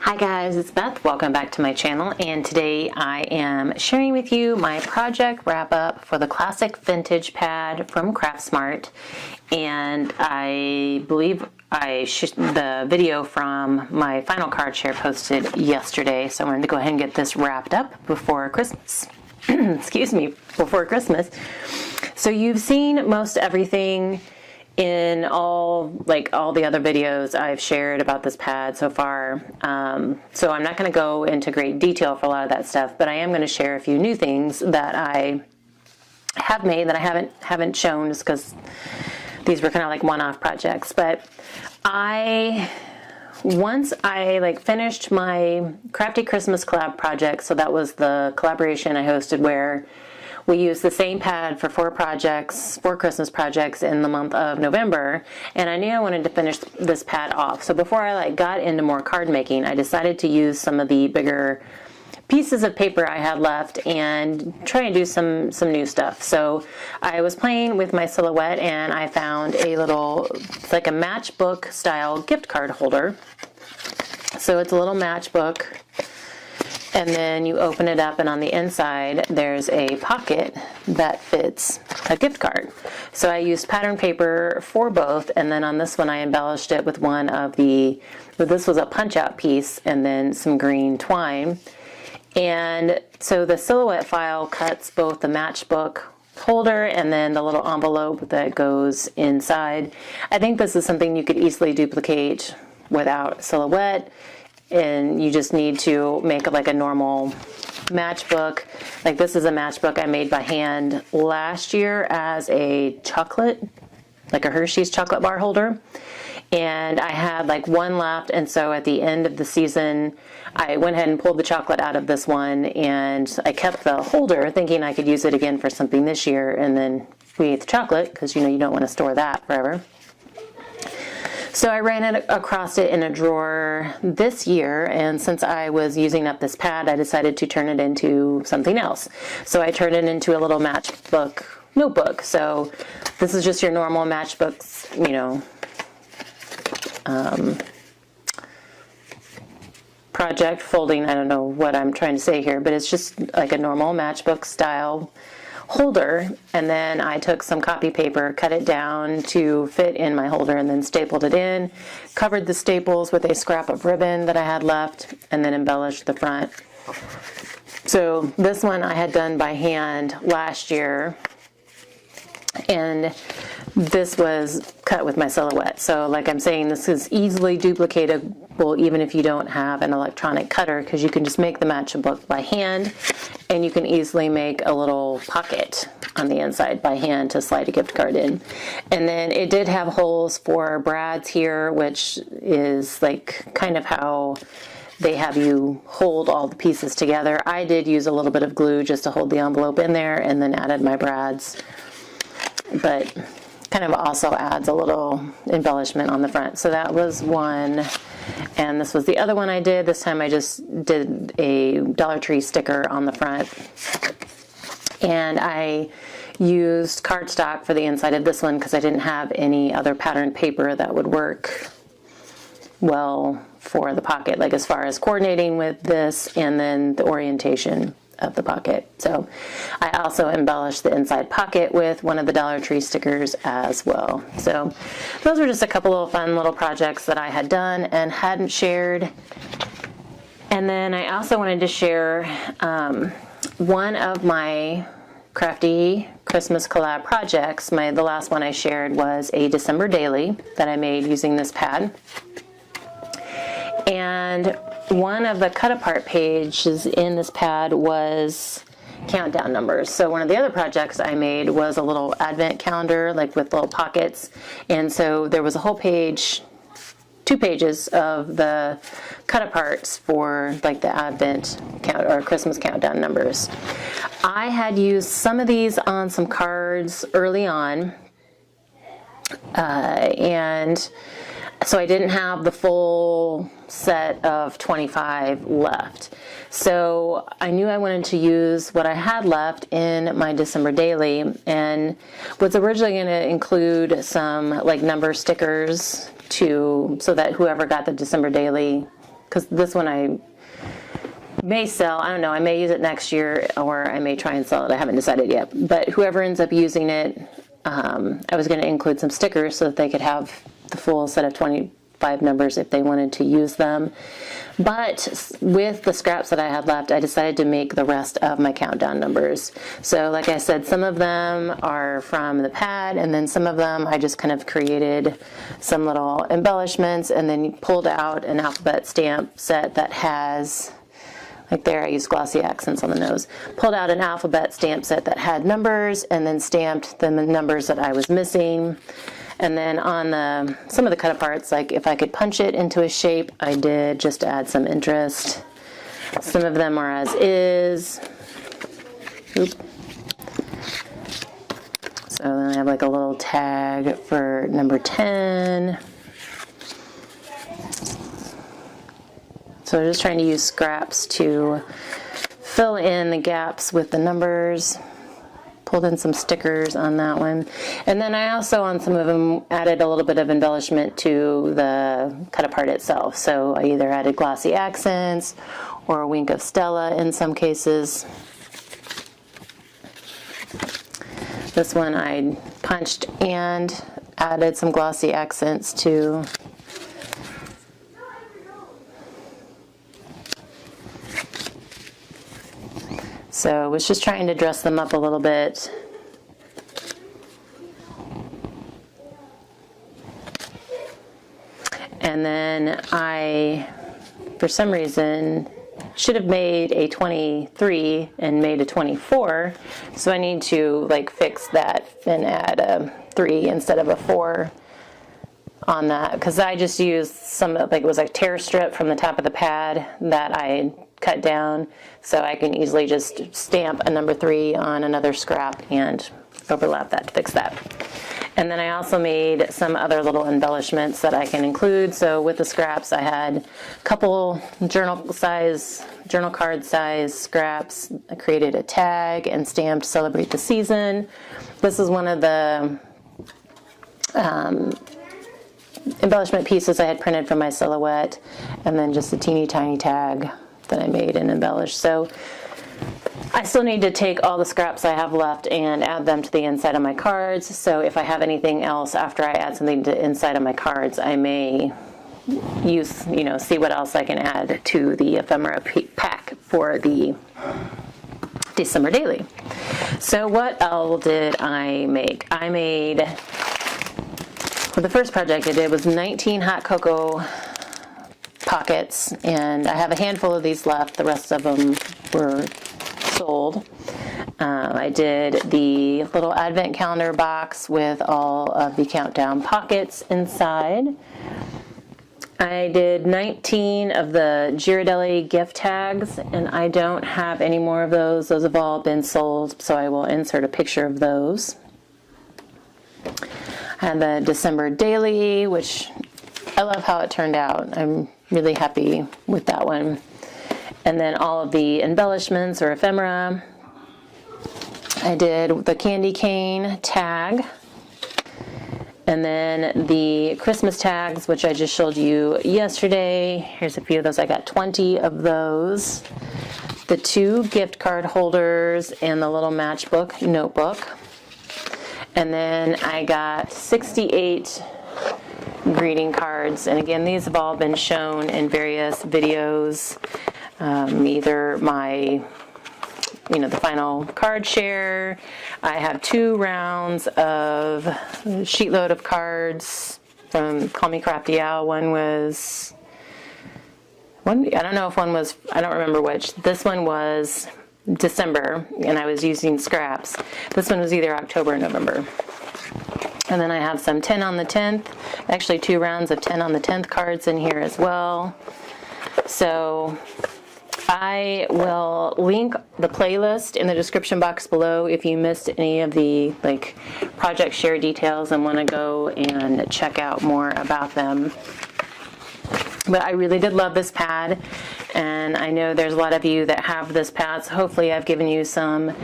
Hi guys, it's Beth. Welcome back to my channel, and today I am sharing with you my project wrap up for the classic vintage pad from Craftsmart. And I believe the video from my final card share posted yesterday, so I wanted to go ahead and get this wrapped up before Christmas. Excuse me, before Christmas. So you've seen most everything in all the other videos I've shared about this pad so far. So I'm not going to go into great detail for a lot of that stuff, but I am going to share a few new things that I have made that I haven't shown, just because these were kind of like one-off projects. But once I finished my Crafty Christmas collab project, so that was the collaboration I hosted where we used the same pad for four Christmas projects in the month of November, and I knew I wanted to finish this pad off. So before I got into more card making, I decided to use some of the bigger pieces of paper I had left and try and do some new stuff. So I was playing with my silhouette, and I found a little, it's like a matchbook style gift card holder. So it's a little matchbook, and then you open it up, and on the inside there's a pocket that fits a gift card. So I used pattern paper for both, and then on this one I embellished it with this was a punch out piece and then some green twine. And so the silhouette file cuts both the matchbook holder and then the little envelope that goes inside. I think this is something you could easily duplicate without silhouette, and you just need to make a normal matchbook. This is a matchbook I made by hand last year as a chocolate, a Hershey's chocolate bar holder, and I had one left, and so at the end of the season I went ahead and pulled the chocolate out of this one, and I kept the holder thinking I could use it again for something this year, and then we ate the chocolate because you don't want to store that forever. So I ran it across it in a drawer this year, and since I was using up this pad, I decided to turn it into something else. So I turned it into a little matchbook notebook. So this is just your normal matchbooks, project folding. I don't know what I'm trying to say here, but it's just like a normal matchbook style holder, and then I took some copy paper, cut it down to fit in my holder, and then stapled it in, covered the staples with a scrap of ribbon that I had left, and then embellished the front. So this one I had done by hand last year, and this was cut with my silhouette. So like I'm saying, this is easily duplicatable even if you don't have an electronic cutter, because you can just make the matchbook by hand, and you can easily make a little pocket on the inside by hand to slide a gift card in. And then it did have holes for brads here, which is kind of how they have you hold all the pieces together. I did use a little bit of glue just to hold the envelope in there, and then added my brads, but kind of also adds a little embellishment on the front. So that was one, and this was the other one I did. This time I just did a Dollar Tree sticker on the front, and I used cardstock for the inside of this one because I didn't have any other pattern paper that would work well for the pocket, as far as coordinating with this and then the orientation of the pocket. So I also embellished the inside pocket with one of the Dollar Tree stickers as well. So those were just a couple of fun little projects that I had done and hadn't shared. And then I also wanted to share one of my Crafty Christmas collab projects. The last one I shared was a December daily that I made using this pad. And one of the cut apart pages in this pad was countdown numbers. So one of the other projects I made was a little advent calendar, with little pockets. And so there was a whole page, 2 pages of the cut aparts for the advent count or Christmas countdown numbers. I had used some of these on some cards early on, and so I didn't have the full set of 25 left. So I knew I wanted to use what I had left in my December daily, and was originally going to include some number stickers so that whoever got the December daily because this one I may sell. I don't know. I may use it next year, or I may try and sell it. I haven't decided yet. But whoever ends up using it, I was going to include some stickers so that they could have the full set of 25 numbers if they wanted to use them. But with the scraps that I had left, I decided to make the rest of my countdown numbers. So like I said, some of them are from the pad, and then some of them I just kind of created some little embellishments and then pulled out an alphabet stamp set that has, like there I used glossy accents on the nose, pulled out an alphabet stamp set that had numbers and then stamped the numbers that I was missing. And then on some of the cut aparts, like if I could punch it into a shape, I did, just to add some interest. Some of them are as is. Oop. So then I have like a little tag for number 10. So I'm just trying to use scraps to fill in the gaps with the numbers. Pulled in some stickers on that one. And then I also, on some of them, added a little bit of embellishment to the cut apart itself. So I either added glossy accents or a wink of Stella in some cases. This one I punched and added some glossy accents to. So I was just trying to dress them up a little bit. And then I, for some reason, should have made a 23 and made a 24. So I need to like fix that and add a 3 instead of a 4 on that, because I just used some, like it was like tear strip from the top of the pad that I cut down, so I can easily just stamp a number 3 on another scrap and overlap that to fix that. And then I also made some other little embellishments that I can include. So with the scraps, I had a couple journal card size scraps. I created a tag and stamped "Celebrate the Season." This is one of the embellishment pieces I had printed from my silhouette, and then just a teeny tiny tag that I made and embellished. So I still need to take all the scraps I have left and add them to the inside of my cards. So if I have anything else after I add something to the inside of my cards, I may use, see what else I can add to the ephemera pack for the December daily. So what else did I make? I made, well, the first project I did was 19 hot cocoa pockets, and I have a handful of these left. The rest of them were sold. I did the little advent calendar box with all of the countdown pockets inside. I did 19 of the Ghirardelli gift tags, and I don't have any more of those. Those have all been sold, so I will insert a picture of those. I had the December daily, which I love how it turned out. I'm really happy with that one. And then all of the embellishments or ephemera. I did the candy cane tag. And then the Christmas tags, which I just showed you yesterday. Here's a few of those. I got 20 of those. The 2 gift card holders and the little matchbook notebook. And then I got 68 greeting cards. And again, these have all been shown in various videos. Either my, the final card share. I have 2 rounds of sheetload of cards from Call Me Crafty Owl. I don't know if one was, I don't remember which. This one was December, and I was using scraps. This one was either October or November. And then I have some 10 on the 10th, actually 2 rounds of 10 on the 10th cards in here as well. So I will link the playlist in the description box below if you missed any of the project share details and want to go and check out more about them. But I really did love this pad, and I know there's a lot of you that have this pad, so hopefully I've given you some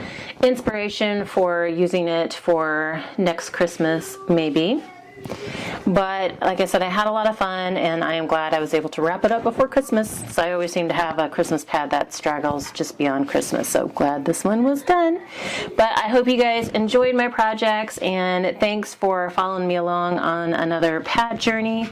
inspiration for using it for next Christmas, maybe. But like I said, I had a lot of fun, and I am glad I was able to wrap it up before Christmas. So I always seem to have a Christmas pad that straggles just beyond Christmas. So glad this one was done. But I hope you guys enjoyed my projects, and thanks for following me along on another pad journey.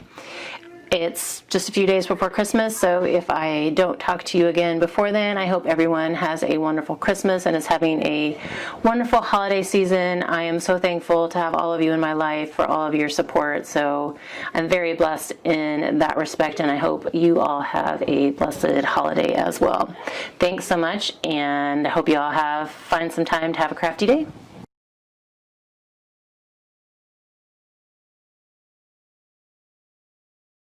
It's just a few days before Christmas, so if I don't talk to you again before then, I hope everyone has a wonderful Christmas and is having a wonderful holiday season. I am so thankful to have all of you in my life for all of your support, so I'm very blessed in that respect, and I hope you all have a blessed holiday as well. Thanks so much, and I hope you all find some time to have a crafty day.